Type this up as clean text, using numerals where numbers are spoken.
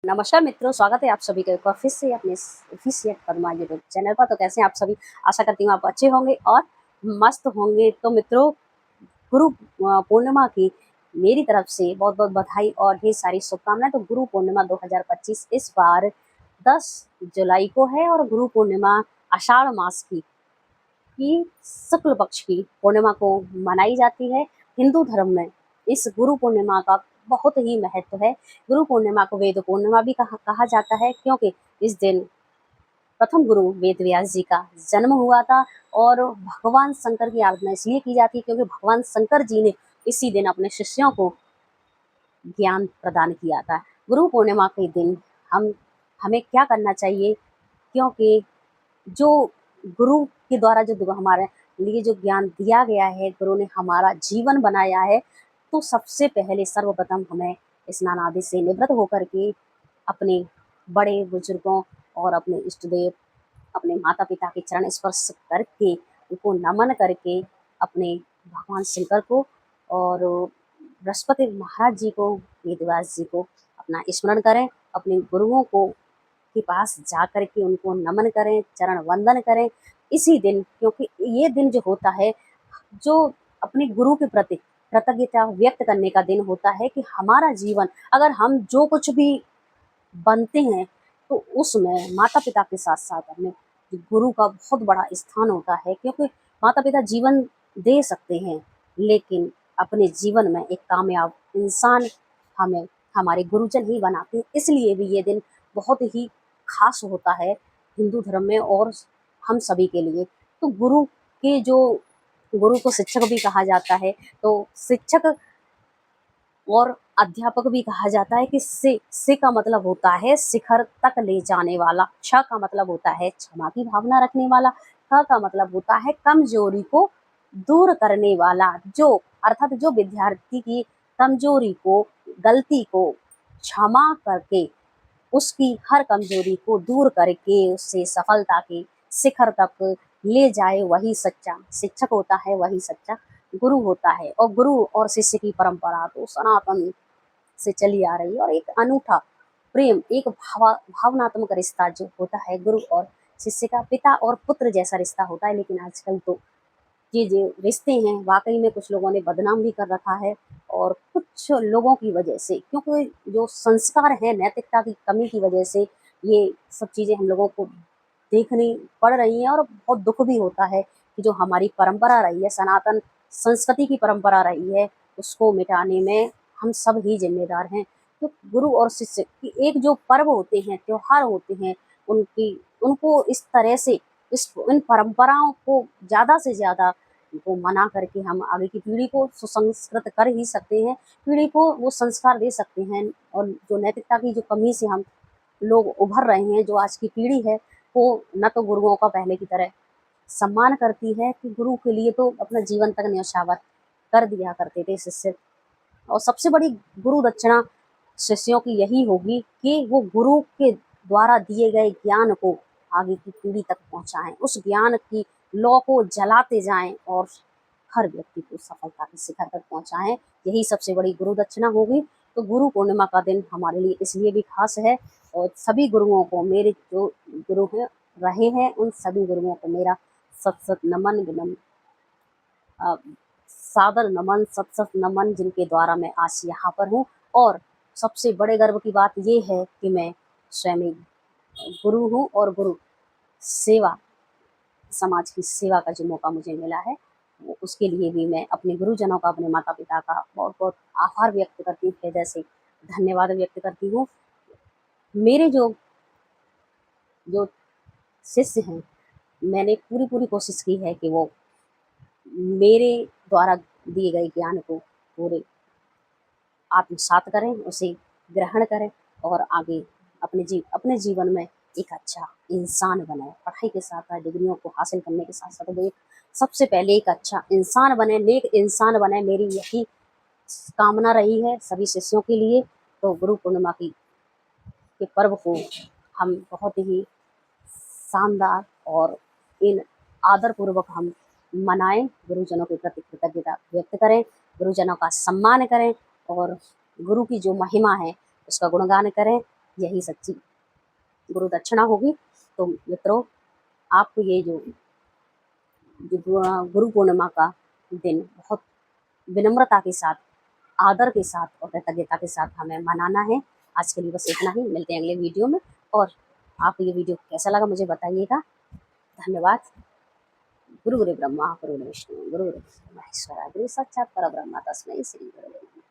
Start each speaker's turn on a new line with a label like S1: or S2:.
S1: नमस्कार मित्रों, स्वागत है आप सभी का एक बार फिर से अपने ऑफिशियल पद्मा यूट्यूब चैनल पर। तो कैसे हैं आप सभी? आशा करती हूँ आप अच्छे होंगे और मस्त होंगे। तो मित्रों, गुरु पूर्णिमा की मेरी तरफ से बहुत-बहुत बधाई और ढेर सारी शुभकामनाएँ। तो गुरु पूर्णिमा 2025 इस बार 10 जुलाई को है और गुरु पूर्णिमा आषाढ़ मास की शुक्ल पक्ष की पूर्णिमा को मनाई जाती है। हिंदू धर्म में इस गुरु पूर्णिमा का बहुत ही महत्व है। गुरु पूर्णिमा को वेद पूर्णिमा भी कहा जाता है, क्योंकि इस दिन प्रथम गुरु वेद व्यास जी का जन्म हुआ था। और भगवान शंकर की आराधना इसलिए की जाती है क्योंकि भगवान शंकर जी ने इसी दिन अपने शिष्यों को ज्ञान प्रदान किया था। गुरु पूर्णिमा के दिन हमें क्या करना चाहिए, क्योंकि जो गुरु के द्वारा जो हमारे लिए जो ज्ञान दिया गया है, गुरु ने हमारा जीवन बनाया है, तो सबसे पहले सर्वप्रथम हमें स्नान आदि से निवृत्त होकर के अपने बड़े बुजुर्गों और अपने इष्ट देव, अपने माता पिता के चरण स्पर्श करके, उनको नमन करके, अपने भगवान शंकर को और बृहस्पति महाराज जी को, वेदव्यास जी को अपना स्मरण करें। अपने गुरुओं को के पास जा कर के उनको नमन करें, चरण वंदन करें इसी दिन, क्योंकि ये दिन जो होता है, जो अपने गुरु के प्रति कृतज्ञता व्यक्त करने का दिन होता है कि हमारा जीवन, अगर हम जो कुछ भी बनते हैं, तो उसमें माता पिता के साथ साथ अपने गुरु का बहुत बड़ा स्थान होता है। क्योंकि माता पिता जीवन दे सकते हैं, लेकिन अपने जीवन में एक कामयाब इंसान हमें हमारे गुरुजन ही बनाते हैं। इसलिए भी ये दिन बहुत ही खास होता है हिंदू धर्म में और हम सभी के लिए। तो गुरु को शिक्षक भी कहा जाता है। तो शिक्षक और अध्यापक भी कहा जाता है कि से का मतलब होता है शिखर तक ले जाने वाला, छ का मतलब होता है क्षमा की भावना रखने वाला, ख का मतलब होता है कमजोरी को दूर करने वाला। जो अर्थात जो विद्यार्थी की कमजोरी को, गलती को क्षमा करके, उसकी हर कमजोरी को दूर करके उससे सफलता के शिखर तक ले जाए, वही सच्चा शिक्षक होता है, वही सच्चा गुरु होता है। और गुरु और शिष्य की परंपरा तो सनातन से चली आ रही है और एक अनूठा प्रेम, एक भावनात्मक रिश्ता जो होता है गुरु और शिष्य का, पिता और पुत्र जैसा रिश्ता होता है। लेकिन आजकल तो ये जो रिश्ते हैं, वाकई में कुछ लोगों ने बदनाम भी कर रखा है। और कुछ लोगों की वजह से, क्योंकि जो संस्कार है, नैतिकता की कमी की वजह से ये सब चीज़ें हम लोगों को देखनी पड़ रही हैं। और बहुत दुख भी होता है कि जो हमारी परंपरा रही है, सनातन संस्कृति की परंपरा रही है, उसको मिटाने में हम सब ही जिम्मेदार हैं। तो गुरु और शिष्य की एक जो पर्व होते हैं, त्योहार होते हैं, उनको इस तरह से इन परंपराओं को ज़्यादा से ज़्यादा को मना करके हम आगे की पीढ़ी को सुसंस्कृत कर ही सकते हैं, पीढ़ी को वो संस्कार दे सकते हैं। और जो नैतिकता की जो कमी से हम लोग उभर रहे हैं, जो आज की पीढ़ी है, वो न तो गुरुओं का पहले की तरह सम्मान करती है, कि गुरु के लिए तो अपना जीवन तक न्यौछावर कर दिया करते थे शिष्य। और सबसे बड़ी गुरु दक्षिणा शिष्यों की यही होगी कि वो गुरु के द्वारा दिए गए ज्ञान को आगे की पीढ़ी तक पहुंचाएं, उस ज्ञान की लौ को जलाते जाएं और हर व्यक्ति को सफलता के शिखर तक पहुंचाएं। यही सबसे बड़ी गुरु दक्षिणा होगी। तो गुरु पूर्णिमा का दिन हमारे लिए इसलिए भी खास है। और सभी गुरुओं को, मेरे जो गुरु हैं रहे हैं, उन सभी गुरुओं को मेरा सत सत नमन विनम्र सादर नमन, सत सत नमन, जिनके द्वारा मैं आज यहाँ पर हूँ। और सबसे बड़े गर्व की बात ये है कि मैं स्वयं एक गुरु हूँ और गुरु सेवा, समाज की सेवा का जो मौका मुझे मिला है, उसके लिए भी मैं अपने गुरुजनों का, अपने माता पिता का बहुत बहुत आभार व्यक्त करती हूँ, हृदय से धन्यवाद व्यक्त करती हूँ। मेरे जो जो शिष्य हैं, मैंने पूरी कोशिश की है कि वो मेरे द्वारा दिए गए ज्ञान को पूरे आत्मसात करें, उसे ग्रहण करें और आगे अपने जीवन में एक अच्छा इंसान बने। पढ़ाई के साथ साथ, डिग्रियों को हासिल करने के साथ साथ, वो सबसे पहले एक अच्छा इंसान बने, नेक इंसान बने। मेरी यही कामना रही है सभी शिष्यों के लिए। तो गुरु पूर्णिमा के पर्व को हम बहुत ही शानदार और इन आदरपूर्वक हम मनाएं, गुरुजनों के प्रति कृतज्ञता व्यक्त करें, गुरुजनों का सम्मान करें और गुरु की जो महिमा है उसका गुणगान करें। यही सच्ची गुरु दक्षिणा होगी। तो मित्रों, आपको ये जो गुरु पूर्णिमा का दिन बहुत विनम्रता के साथ, आदर के साथ और कृतज्ञता के साथ हमें मनाना है। आज के लिए बस इतना ही, मिलते हैं अगले वीडियो में। और आपको ये वीडियो कैसा लगा मुझे बताइएगा। धन्यवाद। गुरु गुरु ब्रह्मा गुरु विष्णु गुरु महेश्वरा गुरु साक्षात परब्रह्म तस्मै श्री गुरवे नमः।